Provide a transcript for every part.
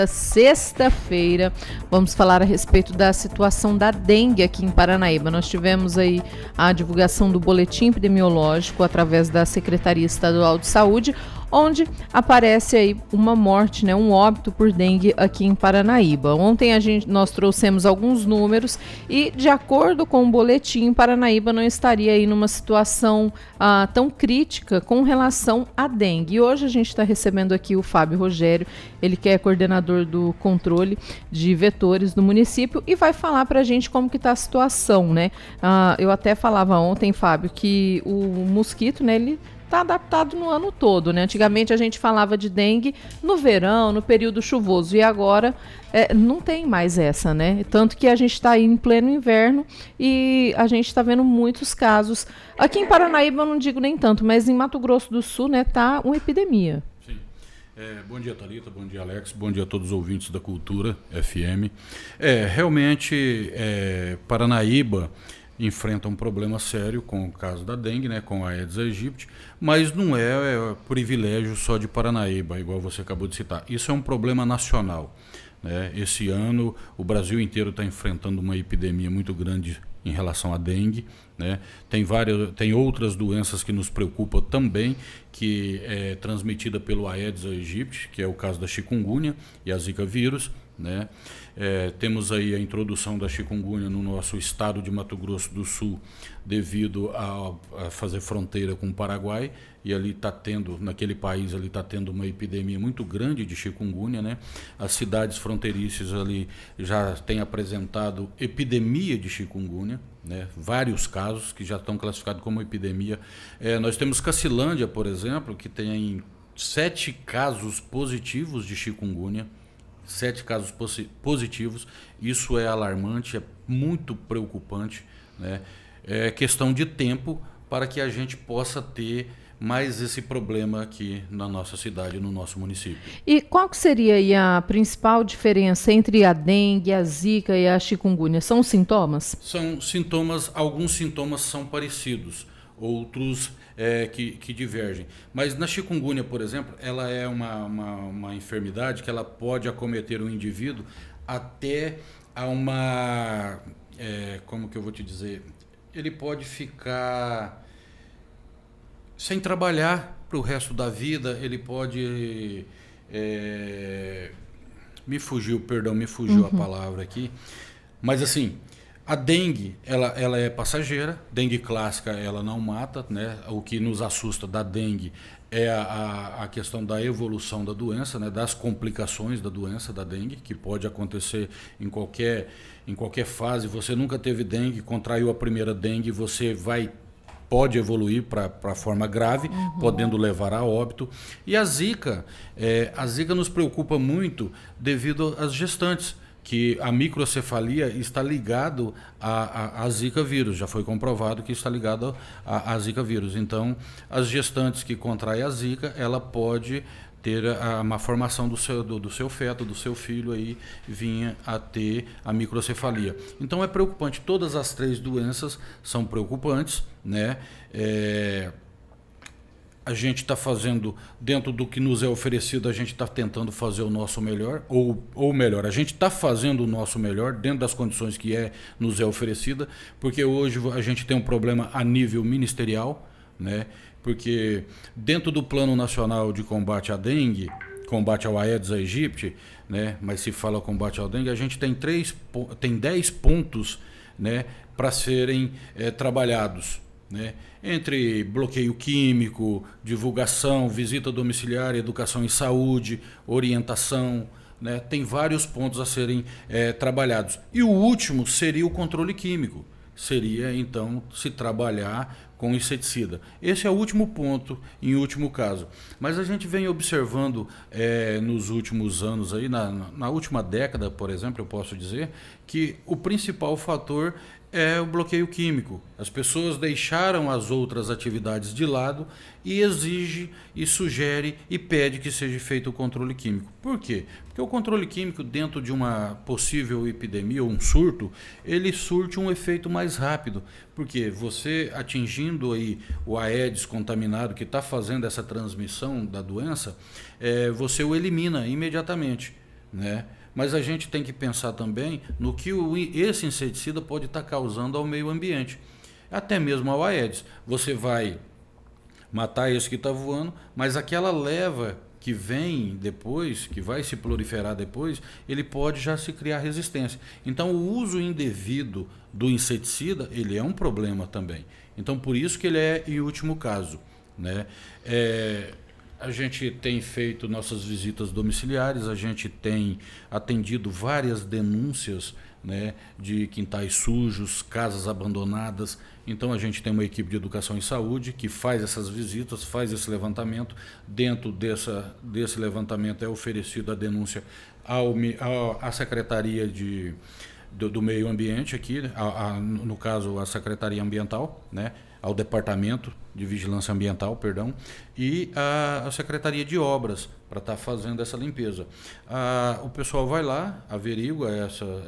Sexta-feira, vamos falar a respeito da situação da dengue aqui em Paranaíba. Nós tivemos aí a divulgação do boletim epidemiológico através da Secretaria Estadual de Saúde, onde aparece aí uma morte, um óbito por dengue aqui em Paranaíba. Ontem nós trouxemos alguns números e, de acordo com o boletim, Paranaíba não estaria aí numa situação tão crítica com relação à dengue. E hoje a gente está recebendo aqui o Fábio Rogério, ele que é coordenador do controle de vetores do município e vai falar para a gente como que está a situação, né? Eu até falava ontem, Fábio, que o mosquito, ele está adaptado no ano todo, né? Antigamente a gente falava de dengue no verão, no período chuvoso, e agora não tem mais essa, né? Tanto que a gente está aí em pleno inverno e a gente está vendo muitos casos. Aqui em Paranaíba eu não digo nem tanto, mas em Mato Grosso do Sul, tá uma epidemia. Sim. Bom dia, Thalita, bom dia, Alex, bom dia a todos os ouvintes da Cultura FM. Realmente, Paranaíba enfrenta um problema sério com o caso da dengue, com a Aedes aegypti, mas não é privilégio só de Paranaíba, igual você acabou de citar. Isso é um problema nacional, né? Esse ano o Brasil inteiro está enfrentando uma epidemia muito grande em relação à dengue, né? Tem outras doenças que nos preocupam também, que é transmitida pelo Aedes aegypti, que é o caso da chikungunya e a Zika vírus, né? Temos aí a introdução da chikungunya no nosso estado de Mato Grosso do Sul devido a fazer fronteira com o Paraguai, e ali naquele país está tendo uma epidemia muito grande de chikungunya, né? As cidades fronteiriças ali já têm apresentado epidemia de chikungunya, né? Vários casos que já estão classificados como epidemia. Nós temos Cacilândia, por exemplo, que tem 7 casos positivos de chikungunya. 7 casos positivos, isso é alarmante, é muito preocupante, né? É questão de tempo para que a gente possa ter mais esse problema aqui na nossa cidade, no nosso município. E qual que seria aí a principal diferença entre a dengue, a zika e a chikungunya? São os sintomas? São sintomas, alguns sintomas são parecidos, outros que divergem. Mas na chikungunya, por exemplo, ela é uma enfermidade que ela pode acometer o indivíduo até a uma... como que eu vou te dizer? Ele pode ficar sem trabalhar para o resto da vida, ele pode... me fugiu a palavra aqui. Mas assim... A dengue, ela é passageira, dengue clássica ela não mata, né? O que nos assusta da dengue é a questão da evolução da doença, né? Das complicações da doença da dengue, que pode acontecer em qualquer fase. Você nunca teve dengue, contraiu a primeira dengue, você pode evoluir para a forma grave, podendo levar a óbito. E a Zika nos preocupa muito devido às gestantes, que a microcefalia está ligado a Zika vírus, já foi comprovado que está ligado a Zika vírus. Então, as gestantes que contraem a Zika, ela pode ter uma formação do seu feto, do seu filho aí, vinha a ter a microcefalia. Então é preocupante, todas as 3 doenças são preocupantes, né? A gente está fazendo, dentro do que nos é oferecido, a gente está tentando fazer o nosso melhor, ou melhor, a gente está fazendo o nosso melhor dentro das condições que nos é oferecida, porque hoje a gente tem um problema a nível ministerial, né? Porque dentro do Plano Nacional de Combate à Dengue, combate ao Aedes aegypti, né? Mas se fala combate ao dengue, a gente tem 10 pontos, né, para serem trabalhados, né? Entre bloqueio químico, divulgação, visita domiciliar, educação em saúde, orientação, né? Tem vários pontos a serem trabalhados. E o último seria o controle químico. Seria, então, se trabalhar com inseticida. Esse é o último ponto, em último caso. Mas a gente vem observando nos últimos anos, aí, na última década, por exemplo, eu posso dizer, que o principal fator é o bloqueio químico. As pessoas deixaram as outras atividades de lado e exige e sugere e pede que seja feito o controle químico. Por quê? Porque o controle químico, dentro de uma possível epidemia ou um surto, ele surte um efeito mais rápido. Porque você atingindo aí o Aedes contaminado que está fazendo essa transmissão da doença, você o elimina imediatamente. né? Mas a gente tem que pensar também no que esse inseticida pode estar causando ao meio ambiente, até mesmo ao Aedes. Você vai matar esse que está voando, mas aquela leva que vem depois, que vai se proliferar depois, ele pode já se criar resistência. Então, o uso indevido do inseticida, ele é um problema também. Então, por isso que ele é em último caso, né? A gente tem feito nossas visitas domiciliares, a gente tem atendido várias denúncias, né, de quintais sujos, casas abandonadas. Então a gente tem uma equipe de educação e saúde que faz essas visitas, faz esse levantamento. Dentro desse levantamento é oferecido a denúncia à Secretaria do Meio Ambiente aqui, no caso a Secretaria Ambiental, né, ao Departamento de Vigilância Ambiental, perdão, e a Secretaria de Obras, para estar fazendo essa limpeza. O pessoal vai lá, averigua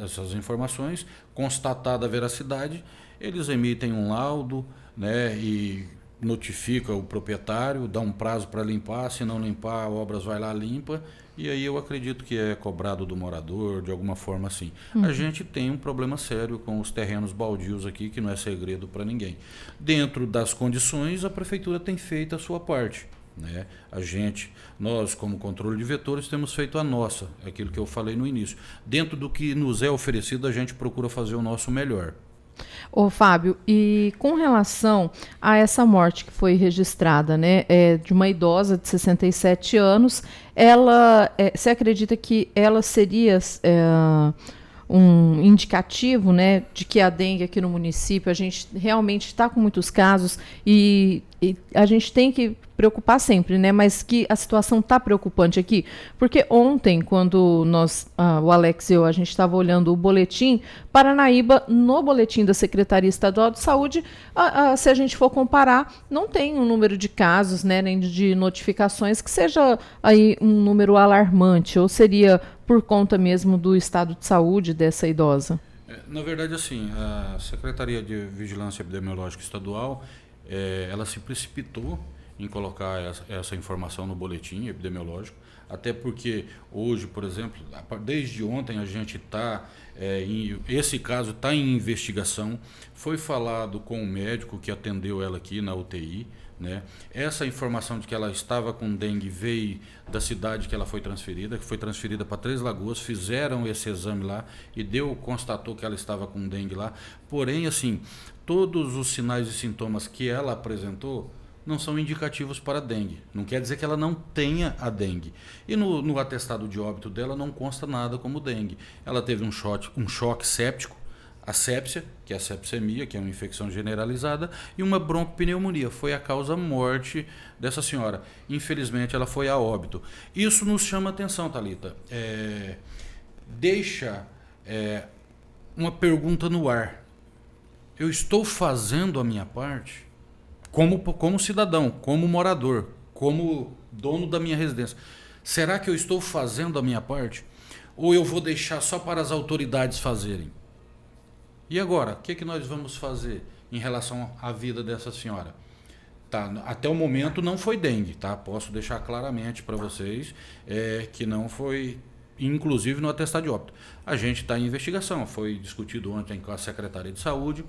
essas informações, constatada a veracidade, eles emitem um laudo, né, e notifica o proprietário, dá um prazo para limpar, se não limpar, a Obras vai lá, limpa, e aí eu acredito que é cobrado do morador, de alguma forma assim. A gente tem um problema sério com os terrenos baldios aqui, que não é segredo para ninguém. Dentro das condições, a prefeitura tem feito a sua parte, né? Nós como controle de vetores, temos feito a nossa, aquilo que eu falei no início. Dentro do que nos é oferecido, a gente procura fazer o nosso melhor. Ô, Fábio, e com relação a essa morte que foi registrada, né, de uma idosa de 67 anos, você acredita que ela seria um indicativo, né, de que a dengue aqui no município, a gente realmente está com muitos casos e a gente tem que preocupar sempre, né, mas que a situação está preocupante aqui? Porque ontem, quando o Alex e eu, a gente estava olhando o boletim, Paranaíba, no boletim da Secretaria Estadual de Saúde, se a gente for comparar, não tem um número de casos, né, nem de notificações que seja aí um número alarmante, ou seria por conta mesmo do estado de saúde dessa idosa? Na verdade, assim, a Secretaria de Vigilância Epidemiológica Estadual, ela se precipitou em colocar essa informação no boletim epidemiológico, até porque hoje, por exemplo, desde ontem a gente está, esse caso está em investigação, foi falado com o médico que atendeu ela aqui na UTI, né? Essa informação de que ela estava com dengue veio da cidade que ela foi transferida, para Três Lagoas, fizeram esse exame lá e constatou que ela estava com dengue lá, porém, assim, todos os sinais e sintomas que ela apresentou não são indicativos para dengue. Não quer dizer que ela não tenha a dengue. E no atestado de óbito dela não consta nada como dengue. Ela teve um choque séptico, a sépsia, que é a sepsemia, que é uma infecção generalizada, e uma broncopneumonia. Foi a causa morte dessa senhora. Infelizmente, ela foi a óbito. Isso nos chama atenção, Thalita. Deixa uma pergunta no ar. Eu estou fazendo a minha parte? Como cidadão, como morador, como dono da minha residência, será que eu estou fazendo a minha parte? Ou eu vou deixar só para as autoridades fazerem? E agora, o que nós vamos fazer em relação à vida dessa senhora? Tá, até o momento não foi dengue, tá? Posso deixar claramente para vocês que não foi, inclusive no atestado de óbito. A gente está em investigação, foi discutido ontem com a Secretaria de Saúde,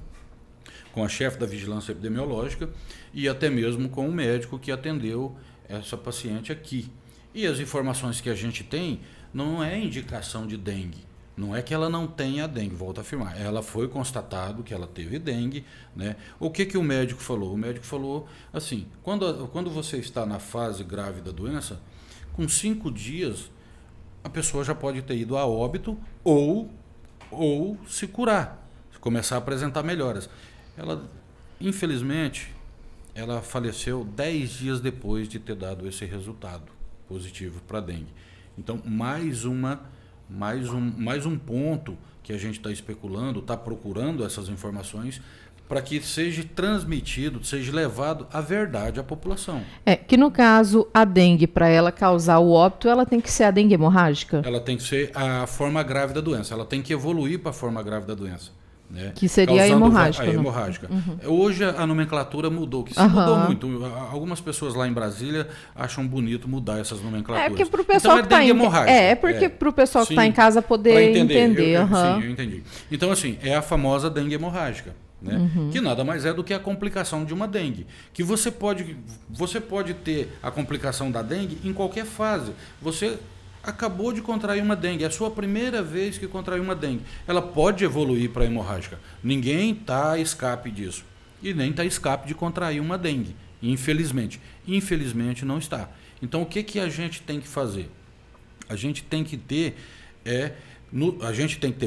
com a chefe da Vigilância Epidemiológica e até mesmo com o médico que atendeu essa paciente aqui. E as informações que a gente tem não é indicação de dengue. Não é que ela não tenha dengue, volto a afirmar. Ela foi constatado que ela teve dengue, né? O que o médico falou? O médico falou assim, quando você está na fase grave da doença, com 5 dias a pessoa já pode ter ido a óbito ou se curar, começar a apresentar melhoras. Ela, infelizmente, ela faleceu 10 dias depois de ter dado esse resultado positivo para dengue. Então, mais um ponto que a gente está especulando, está procurando essas informações para que seja transmitido, seja levado a verdade à população. Que no caso, a dengue, para ela causar o óbito, ela tem que ser a dengue hemorrágica? Ela tem que ser a forma grave da doença, ela tem que evoluir para a forma grave da doença. Né? Que seria a hemorrágica. A hemorrágica. Hoje a nomenclatura mudou, que se mudou muito. Algumas pessoas lá em Brasília acham bonito mudar essas nomenclaturas. Porque para o pessoal que está para o pessoal que está em casa poder entender. Sim, eu entendi. Então, assim, é a famosa dengue hemorrágica. Né? Que nada mais é do que a complicação de uma dengue. Que você pode ter a complicação da dengue em qualquer fase. Você acabou de contrair uma dengue, é a sua primeira vez que contraiu uma dengue. Ela pode evoluir para hemorrágica. Ninguém está a escape disso. E nem está a escape de contrair uma dengue. Infelizmente. Infelizmente não está. Então o que a gente tem que fazer? A gente tem que ter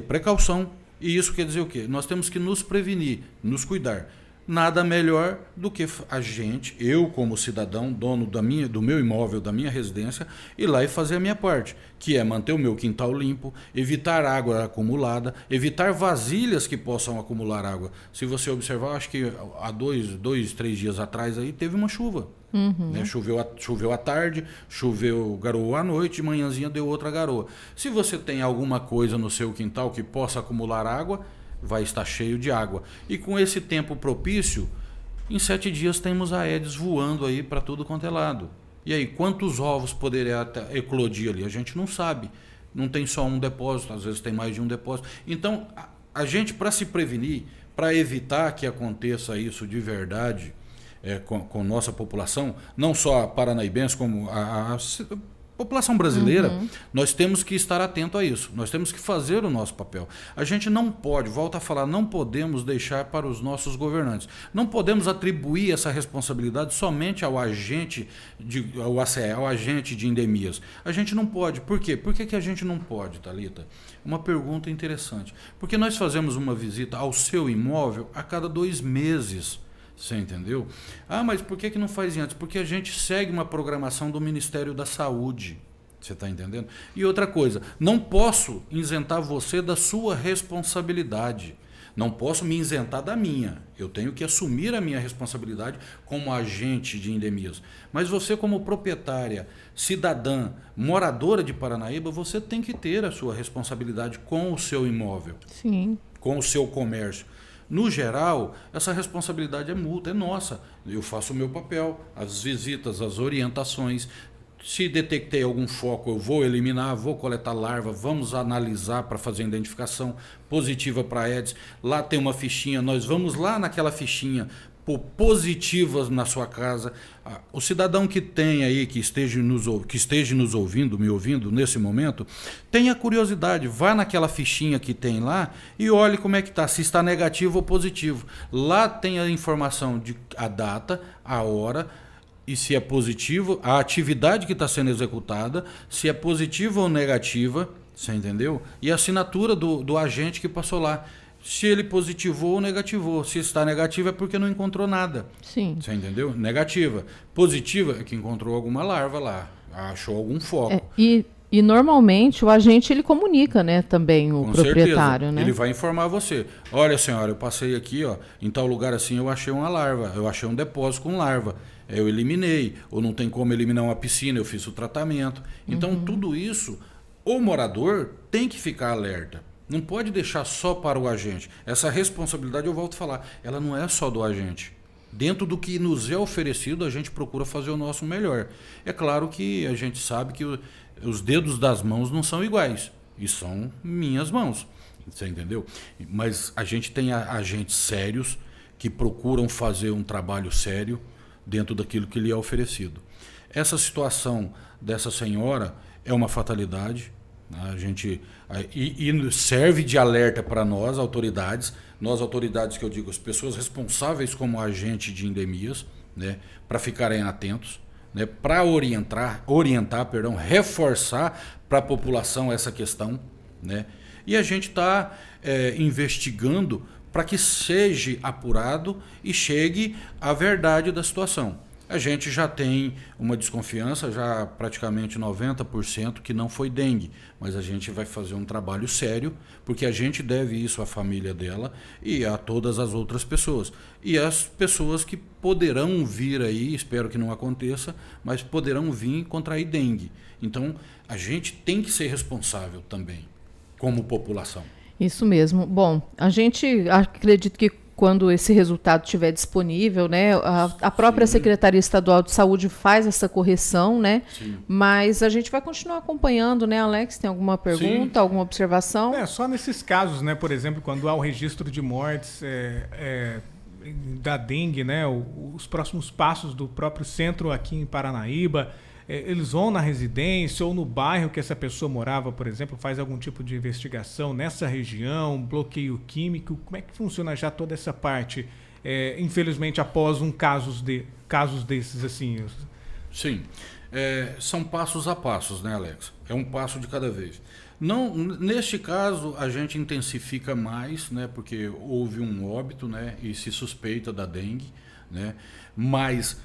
precaução. E isso quer dizer o quê? Nós temos que nos prevenir, nos cuidar. Nada melhor do que a gente, eu como cidadão, dono do meu imóvel, da minha residência, ir lá e fazer a minha parte, que é manter o meu quintal limpo, evitar água acumulada, evitar vasilhas que possam acumular água. Se você observar, acho que há 3 dias atrás aí teve uma chuva. Né? Choveu à tarde, garoou à noite, de manhãzinha deu outra garoa. Se você tem alguma coisa no seu quintal que possa acumular água, vai estar cheio de água. E com esse tempo propício, em 7 dias temos Aedes voando aí para tudo quanto é lado. E aí, quantos ovos poderia eclodir ali? A gente não sabe. Não tem só um depósito, às vezes tem mais de um depósito. Então, a gente, para se prevenir, para evitar que aconteça isso de verdade com nossa população, não só a paranaíbense, como a população brasileira, nós temos que estar atento a isso. Nós temos que fazer o nosso papel. A gente não pode, volto a falar, não podemos deixar para os nossos governantes. Não podemos atribuir essa responsabilidade somente ao agente ao agente de endemias. A gente não pode. Por quê? Por que a gente não pode, Thalita? Uma pergunta interessante. Porque nós fazemos uma visita ao seu imóvel a cada 2 meses. Você entendeu? Mas por que não faz antes? Porque a gente segue uma programação do Ministério da Saúde. Você está entendendo? E outra coisa, não posso isentar você da sua responsabilidade. Não posso me isentar da minha. Eu tenho que assumir a minha responsabilidade como agente de endemias. Mas você, como proprietária, cidadã, moradora de Paranaíba, você tem que ter a sua responsabilidade com o seu imóvel. Sim. Com o seu comércio. No geral, essa responsabilidade é multa, é nossa. Eu faço o meu papel, as visitas, as orientações. Se detectei algum foco, eu vou eliminar, vou coletar larva, vamos analisar para fazer a identificação positiva para Aedes. Lá tem uma fichinha, nós vamos lá naquela fichinha por positivas na sua casa. O cidadão que tem aí, que esteja nos ouvindo, me ouvindo nesse momento, tenha curiosidade, vá naquela fichinha que tem lá e olhe como é que está, se está negativo ou positivo. Lá tem a informação de a data, a hora, e se é positivo, a atividade que está sendo executada, se é positiva ou negativa, você entendeu? E a assinatura do agente que passou lá. Se ele positivou ou negativou. Se está negativo é porque não encontrou nada. Sim. Você entendeu? Negativa. Positiva é que encontrou alguma larva lá, achou algum foco. E normalmente o agente ele comunica, né, também o proprietário, certeza. Né? Ele vai informar você. Olha, senhora, eu passei aqui, em tal lugar assim, eu achei uma larva, eu achei um depósito com larva. Eu eliminei, ou não tem como eliminar uma piscina, eu fiz o tratamento. Então, tudo isso, o morador tem que ficar alerta. Não pode deixar só para o agente. Essa responsabilidade, eu volto a falar, ela não é só do agente. Dentro do que nos é oferecido, a gente procura fazer o nosso melhor. É claro que a gente sabe que os dedos das mãos não são iguais. E são minhas mãos. Você entendeu? Mas a gente tem agentes sérios que procuram fazer um trabalho sério dentro daquilo que lhe é oferecido. Essa situação dessa senhora é uma fatalidade. A gente e serve de alerta para nós autoridades que eu digo, as pessoas responsáveis como agente de endemias, né, para ficarem atentos, né, para orientar, reforçar para a população essa questão, né, e a gente está investigando para que seja apurado e chegue à verdade da situação. A gente já tem uma desconfiança, já praticamente 90% que não foi dengue, mas a gente vai fazer um trabalho sério, porque a gente deve isso à família dela e a todas as outras pessoas. E as pessoas que poderão vir aí, espero que não aconteça, mas poderão vir contrair dengue. Então, a gente tem que ser responsável também, como população. Isso mesmo. Bom, a gente acredita que quando esse resultado estiver disponível, né, a própria Sim. Secretaria Estadual de Saúde faz essa correção, né? Sim. Mas a gente vai continuar acompanhando, né, Alex? Tem alguma pergunta, alguma observação? Só nesses casos, né, por exemplo, quando há o registro de mortes da dengue, né, os próximos passos do próprio centro aqui em Paranaíba, eles vão na residência ou no bairro que essa pessoa morava, por exemplo, faz algum tipo de investigação nessa região, bloqueio químico, como é que funciona já toda essa parte, infelizmente, após casos desses assim? Sim, são passos a passos, né, Alex? É um passo de cada vez. Não, neste caso, a gente intensifica mais, né, porque houve um óbito, né, e se suspeita da dengue, né, mas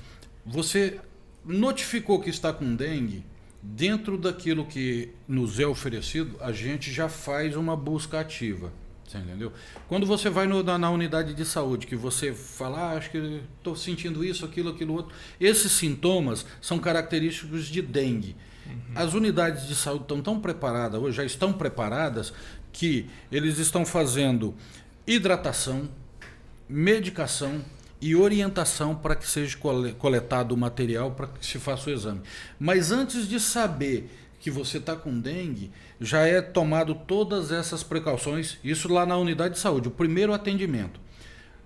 você notificou que está com dengue, dentro daquilo que nos é oferecido, a gente já faz uma busca ativa. Você entendeu? Quando você vai na unidade de saúde, que você fala, acho que estou sentindo isso, aquilo outro, esses sintomas são característicos de dengue. As unidades de saúde estão tão preparadas, hoje já estão preparadas, que eles estão fazendo hidratação, medicação e orientação para que seja coletado o material para que se faça o exame. Mas antes de saber que você está com dengue, já é tomado todas essas precauções, isso lá na unidade de saúde, o primeiro atendimento.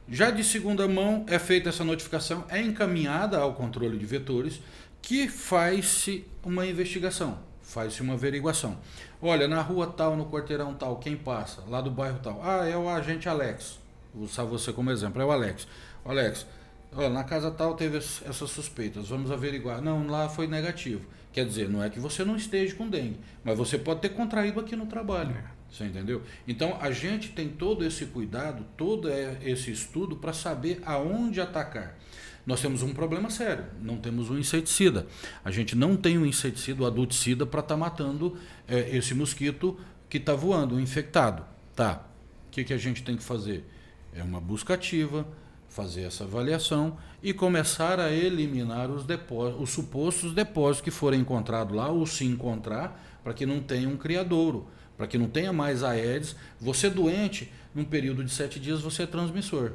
Já de segunda mão é feita essa notificação, é encaminhada ao controle de vetores, que faz-se uma investigação, faz-se uma averiguação. Olha, na rua tal, no quarteirão tal, quem passa? Lá do bairro tal. Ah, é o agente Alex. Vou usar você como exemplo, é o Alex. Alex, olha, na casa tal teve essas suspeitas, vamos averiguar. Não, lá foi negativo. Quer dizer, não é que você não esteja com dengue, mas você pode ter contraído aqui no trabalho. Você entendeu? Então a gente tem todo esse cuidado, todo esse estudo para saber aonde atacar. Nós temos um problema sério, não temos um inseticida. A gente não tem um inseticida, o adulticida, para estar matando esse mosquito que está voando, infectado. Tá, o que a gente tem que fazer? É uma busca ativa, fazer essa avaliação e começar a eliminar os supostos depósitos que forem encontrados lá, ou se encontrar, para que não tenha um criadouro, para que não tenha mais Aedes. Você doente, num período de 7 dias, você é transmissor.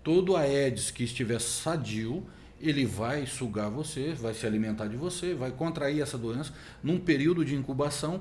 Todo Aedes que estiver sadio, ele vai sugar você, vai se alimentar de você, vai contrair essa doença num período de incubação.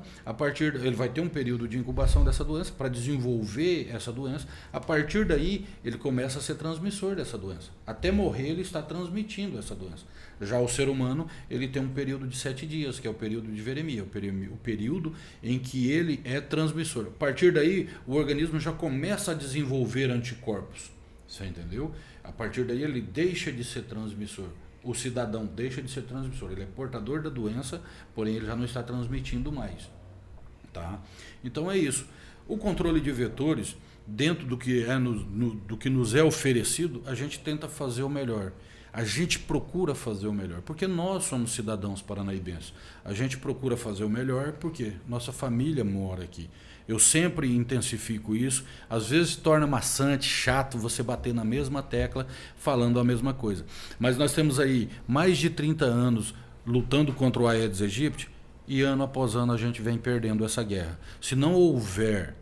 Ele vai ter um período de incubação dessa doença para desenvolver essa doença. A partir daí, ele começa a ser transmissor dessa doença. Até morrer, ele está transmitindo essa doença. Já o ser humano, ele tem um período de 7 dias, que é o período de viremia, o período em que ele é transmissor. A partir daí, o organismo já começa a desenvolver anticorpos. Você entendeu? A partir daí ele deixa de ser transmissor. O cidadão deixa de ser transmissor. Ele é portador da doença, porém ele já não está transmitindo mais. Tá? Então é isso. O controle de vetores, dentro do que, do que nos é oferecido, a gente tenta fazer o melhor. A gente procura fazer o melhor, porque nós somos cidadãos paranaíbenses. A gente procura fazer o melhor porque nossa família mora aqui. Eu sempre intensifico isso. Às vezes torna maçante, chato você bater na mesma tecla falando a mesma coisa. Mas nós temos aí mais de 30 anos lutando contra o Aedes aegypti e ano após ano a gente vem perdendo essa guerra. Se não houver,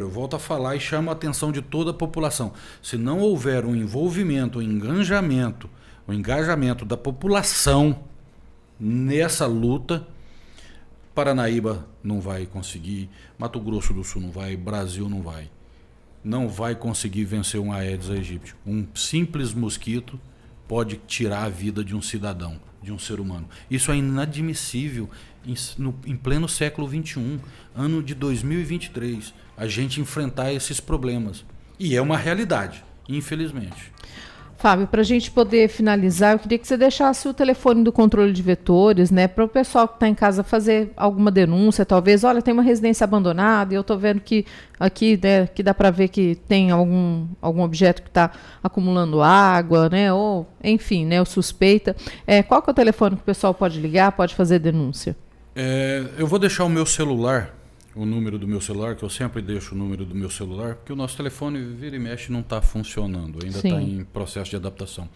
eu volto a falar e chamo a atenção de toda a população, se não houver um envolvimento, um engajamento da população nessa luta, Paranaíba não vai conseguir, Mato Grosso do Sul não vai, Brasil não vai conseguir vencer um Aedes aegypti. Um simples mosquito pode tirar a vida de um cidadão, de um ser humano. Isso é inadmissível em pleno século XXI, ano de 2023, a gente enfrentar esses problemas. E é uma realidade, infelizmente. Fábio, para a gente poder finalizar, eu queria que você deixasse o telefone do controle de vetores, né, para o pessoal que está em casa fazer alguma denúncia, talvez, olha, tem uma residência abandonada e eu estou vendo que aqui, né, que dá para ver que tem algum objeto que está acumulando água, né, ou enfim, né, ou suspeita. Qual que é o telefone que o pessoal pode ligar, pode fazer denúncia? Eu vou deixar o meu celular, o número do meu celular, que eu sempre deixo o número do meu celular, porque o nosso telefone vira e mexe não está funcionando, ainda está em processo de adaptação.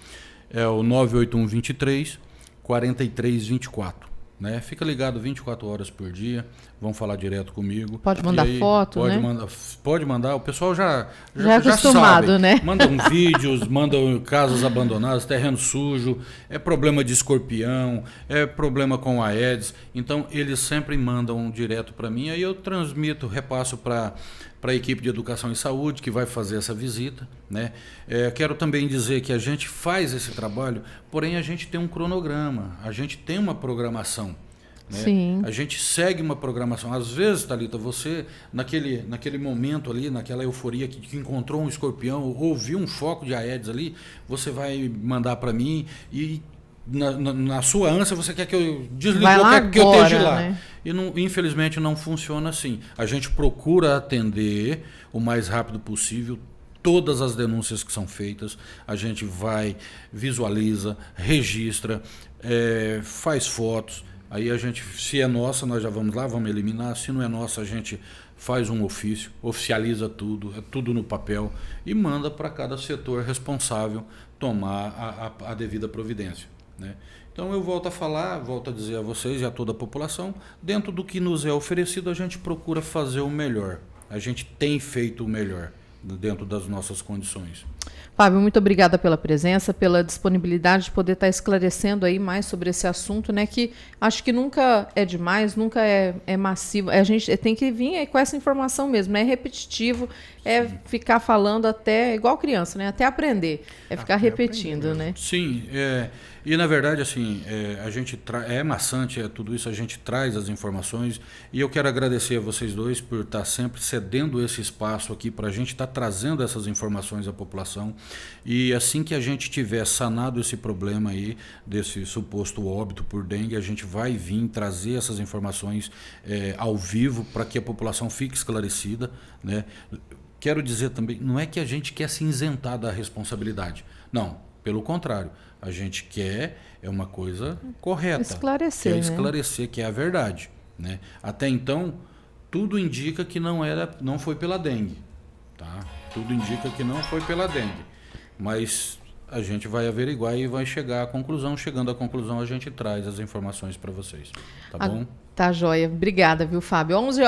É o 98123 4324. né? Fica ligado 24 horas por dia, vão falar direto comigo. Pode mandar foto, pode né? Pode mandar, o pessoal já é acostumado, sabe. Né? Mandam vídeos, mandam casas abandonadas, terreno sujo, é problema de escorpião, é problema com a Aedes. Então, eles sempre mandam direto para mim, aí eu transmito, repasso para a equipe de educação e saúde que vai fazer essa visita, né? Quero também dizer que a gente faz esse trabalho, porém a gente tem um cronograma, a gente tem uma programação, né? Sim. A gente segue uma programação. Às vezes, Thalita, você naquele momento ali, naquela euforia que encontrou um escorpião ou viu um foco de Aedes ali, você vai mandar para mim e na sua ânsia você quer que eu desligue, que eu esteja lá, né? E não, infelizmente não funciona assim. A gente procura atender o mais rápido possível todas as denúncias que são feitas, a gente vai, visualiza, registra, faz fotos, aí a gente, se é nossa, nós já vamos lá, vamos eliminar, se não é nossa, a gente faz um ofício, oficializa tudo, é tudo no papel e manda para cada setor responsável tomar a devida providência, né? Então eu volto a falar, volto a dizer a vocês e a toda a população, dentro do que nos é oferecido, a gente procura fazer o melhor. A gente tem feito o melhor dentro das nossas condições. Fábio, muito obrigada pela presença, pela disponibilidade de poder estar esclarecendo aí mais sobre esse assunto, né? Que acho que nunca é demais, nunca é massivo. A gente tem que vir aí com essa informação mesmo, né? É repetitivo, é Sim. Ficar falando até, igual criança, né? Até aprender, ficar repetindo, aprender, né? Sim, e na verdade, assim, a gente é maçante, tudo isso, a gente traz as informações e eu quero agradecer a vocês dois por estar sempre cedendo esse espaço aqui para a gente estar trazendo essas informações à população e assim que a gente tiver sanado esse problema aí, desse suposto óbito por dengue, a gente vai vir trazer essas informações ao vivo para que a população fique esclarecida, né? Quero dizer também, não é que a gente quer se isentar da responsabilidade, não, pelo contrário. A gente quer uma coisa correta. Esclarecer, quer esclarecer, que é a verdade, né? Até então, tudo indica que não foi pela dengue. Tá? Tudo indica que não foi pela dengue. Mas a gente vai averiguar e vai chegar à conclusão. Chegando à conclusão, a gente traz as informações para vocês. Tá bom? Tá joia. Obrigada, viu, Fábio? 11